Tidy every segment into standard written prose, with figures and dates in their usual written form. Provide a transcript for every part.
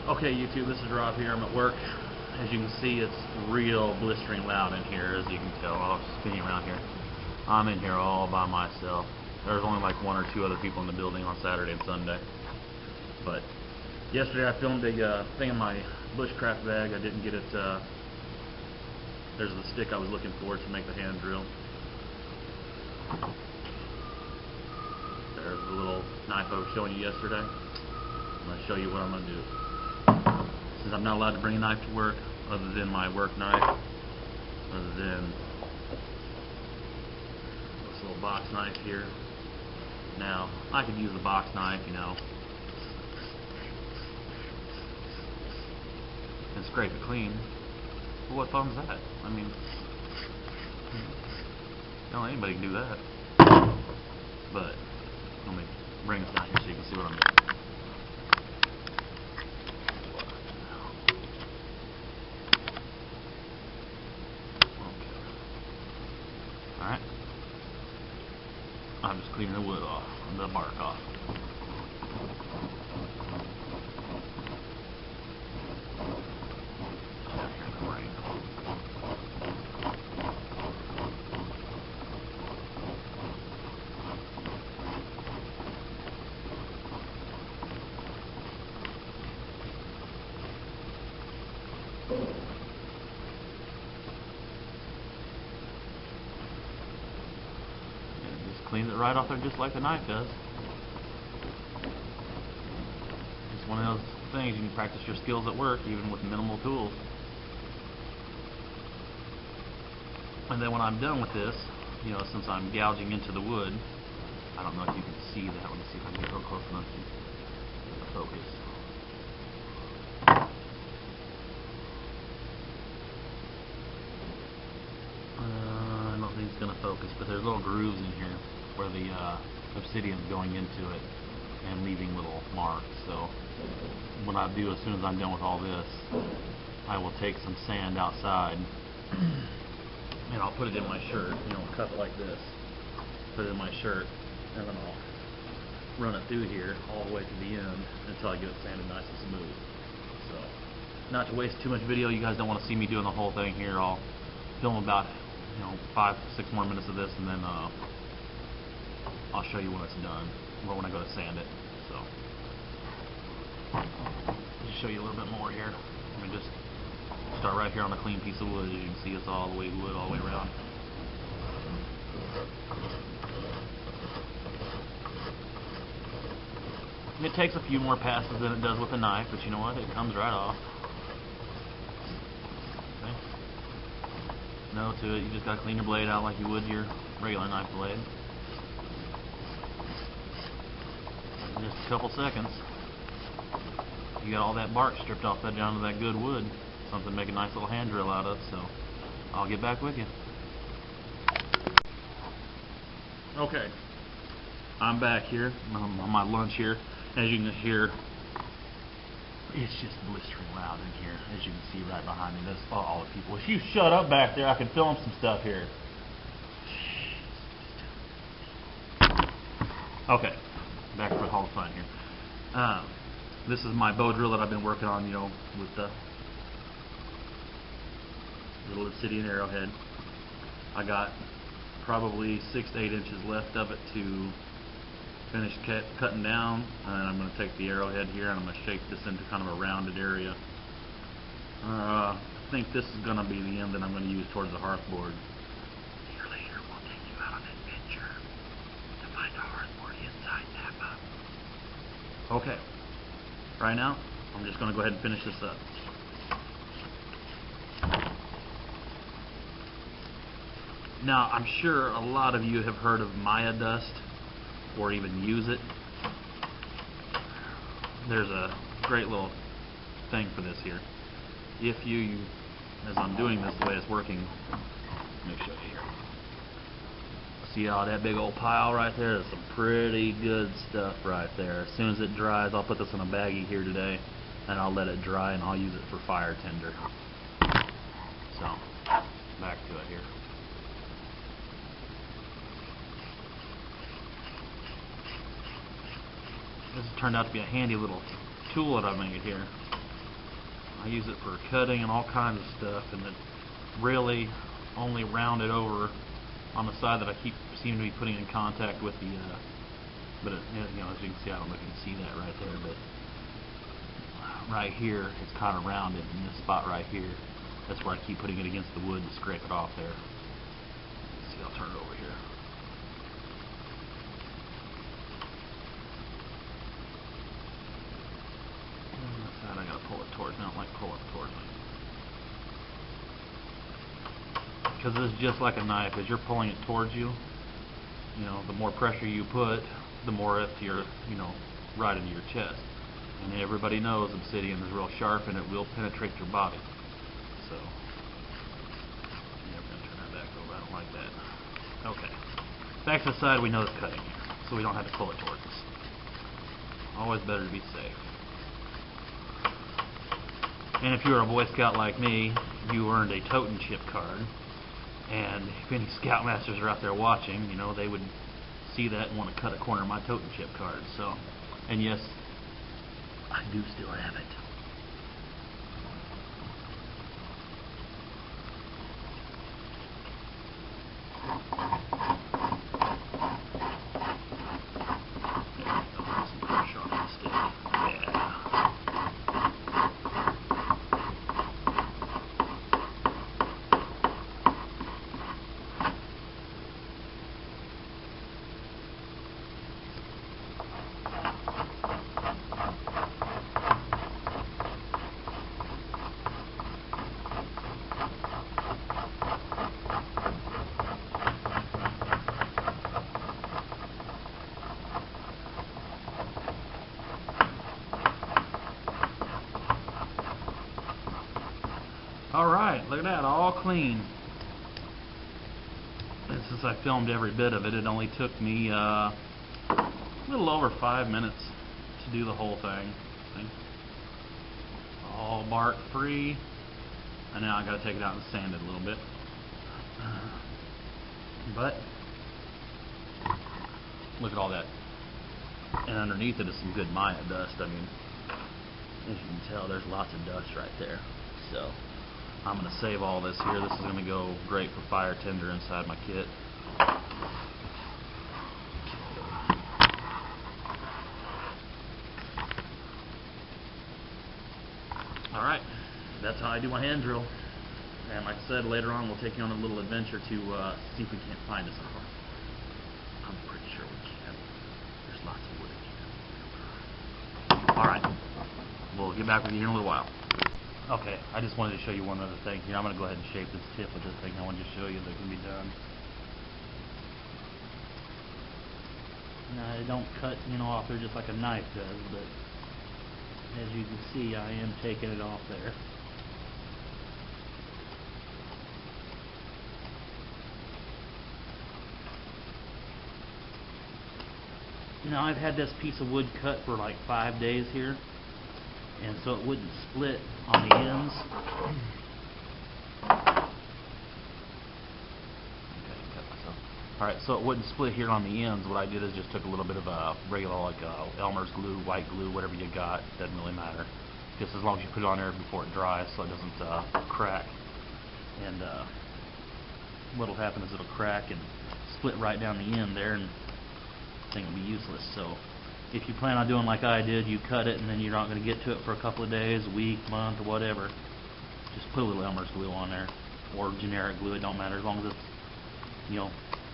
Okay, YouTube, this is Rob here. I'm at work. As you can see, it's real blistering loud in here, as you can tell. I'll spin you around here. I'm in here all by myself. There's only like one or two other people in the building on Saturday and Sunday. But yesterday I filmed a thing in my bushcraft bag. I didn't get it. There's the stick I was looking for to make the hand drill. There's the little knife I was showing you yesterday. I'm going to show you what I'm going to do. Since I'm not allowed to bring a knife to work other than my work knife, other than this little box knife here. Now, I could use a box knife, you know, and scrape it clean. But what fun's that? I mean, don't anybody can do that. But let me bring this down here so you can see what I'm doing. Alright. I'm just cleaning the wood off, the bark off. Cleans it right off there just like the knife does. It's one of those things you can practice your skills at work even with minimal tools. And then when I'm done with this, you know, since I'm gouging into the wood, I don't know if you can see that. Let me see if I can get real close enough to focus. I don't think it's going to focus, but there's little grooves in here where the obsidian's going into it and leaving little marks. So what I do as soon as I'm done with all this, I will take some sand outside and I'll put it in my shirt, you know, cut it like this, put it in my shirt, and then I'll run it through here all the way to the end until I get it sanded nice and smooth. So, not to waste too much video, you guys don't want to see me doing the whole thing here. I'll film about 5-6 more minutes of this, and then I'll show you when it's done, or when I go to sand it. So, just show you a little bit more here. Let me just start right here on a clean piece of wood. As you can see, it's all the way wood all the way around. It takes a few more passes than it does with a knife, but you know what? It comes right off. Okay. No to it. You just gotta clean your blade out like you would your regular knife blade. In just a couple seconds, you got all that bark stripped off that down to that good wood. Something to make a nice little hand drill out of. So I'll get back with you. Okay, I'm back here on my lunch here. As you can hear, it's just blistering loud in here. As you can see right behind me, that's all the people. If you shut up back there, I can film some stuff here. Okay, back for all the fun here. This is my bow drill that I've been working on, you know, with the little obsidian arrowhead. I got probably 6 to 8 inches left of it to finish cutting down, and I'm going to take the arrowhead here and I'm going to shape this into kind of a rounded area. I think this is going to be the end that I'm going to use towards the hearthboard. Here later we'll take you out on an adventure to find a hearthboard inside Napa. Okay, right now I'm just going to go ahead and finish this up. Now, I'm sure a lot of you have heard of Maya dust or even use it. There's a great little thing for this here. If you, as I'm doing this, the way it's working, let me show you here. See how that big old pile right there? That's some pretty good stuff right there. As soon as it dries, I'll put this in a baggie here today, and I'll let it dry, and I'll use it for fire tinder. So, back to it here. This has turned out to be a handy little tool that I made here. I use it for cutting and all kinds of stuff, and it really only round it over on the side that I seem to be putting in contact with the but it, you know, as you can see, I don't know if you can see that right there, but right here it's kind of rounded in this spot right here. That's where I keep putting it against the wood to scrape it off there. Let's see, I'll turn it over here. I gotta pull it towards me. I don't like pulling it towards me. Because it's just like a knife. As you're pulling it towards you, you know, the more pressure you put, the more up to your, you know, right into your chest. And everybody knows obsidian is real sharp and it will penetrate your body. So, yeah, we're going to turn that back over. I don't like that. Okay. Back to the side, we know it's cutting, so we don't have to pull it towards us. Always better to be safe. And if you're a Boy Scout like me, you earned a totem chip card. And if any Scoutmasters are out there watching, you know, they would see that and want to cut a corner of my totem chip card. So, and yes, I do still have it. Alright, look at that, all clean. And since I filmed every bit of it, it only took me a little over 5 minutes to do the whole thing. See? All bark free. And now I gotta take it out and sand it a little bit. But look at all that. And underneath it is some good Maya dust. I mean, as you can tell, there's lots of dust right there. So I'm going to save all this here. This is going to go great for fire tinder inside my kit. Alright, that's how I do my hand drill. And like I said, later on we'll take you on a little adventure to see if we can't find us a horse. I'm pretty sure we can. There's lots of wood in here. Alright, we'll get back with you here in a little while. Okay, I just wanted to show you one other thing here. I'm going to go ahead and shape this tip with this thing. I wanted to show you that it can be done. Now, it don't cut, you know, off there just like a knife does, but as you can see, I am taking it off there. Now, I've had this piece of wood cut for like 5 days here, and so it wouldn't split on the ends. Alright, so it wouldn't split here on the ends. What I did is just took a little bit of a regular, like Elmer's glue, white glue, whatever you got. Doesn't really matter. Just as long as you put it on there before it dries so it doesn't crack. And what'll happen is it'll crack and split right down the end there, and the thing will be useless. So if you plan on doing like I did, you cut it and then you're not going to get to it for a couple of days, a week, month, or whatever. Just put a little Elmer's glue on there, or generic glue. It don't matter as long as it's, you know,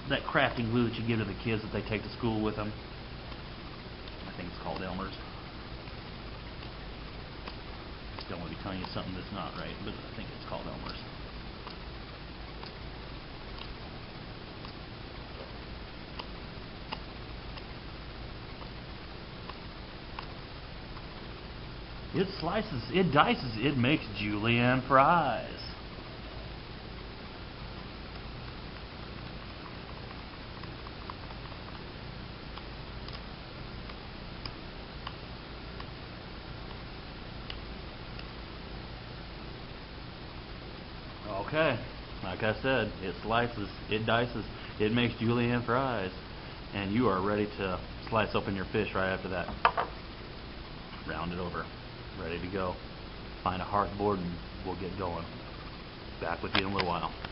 that crafting glue that you give to the kids that they take to school with them. I think it's called Elmer's. Just don't want to be telling you something that's not right, but I think it's called Elmer's. It slices, it dices, it makes julienne fries. Okay, like I said, it slices, it dices, it makes julienne fries, and you are ready to slice open your fish right after that. Round it over, ready to go. find a hard board and we'll get going. Back with you in a little while.